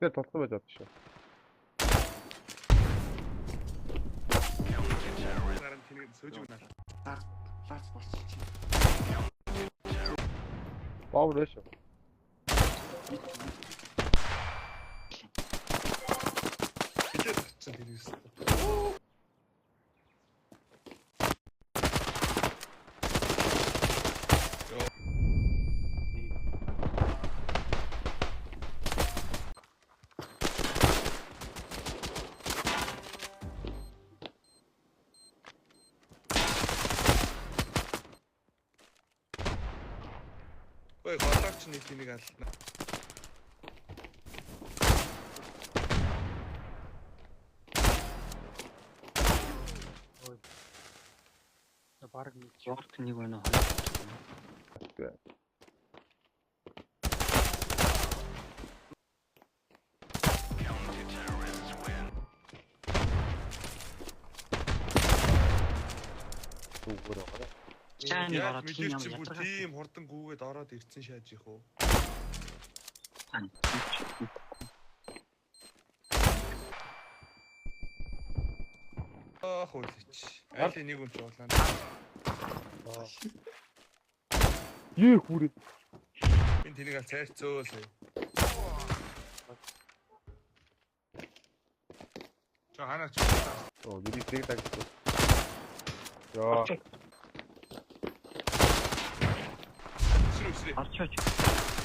Тэгтээ толгой байж байгаа шүү. Гаран тэнэг сөөж өгнө. Ларц болчих чи. Баавар вэ шүү. Хилээд очсон тэнэгс. Ой, голооч нэг тэнэг ална. Бараг нэг жорт нэг байна. Зүгээр байгаа. Чааны Яг ороод тийм юм мэлэрч бүр ятгаа. тийм хурдан гүгээд ороод ирсэн шааж их уу. Хөөч. Айлын нэг үнч болоо. Ее хүрээ. Энд тэнэг ал цайрцөө сая. За ханаач. Оо, юрий тэг даг. Яа. Сэрэг. Арчаач.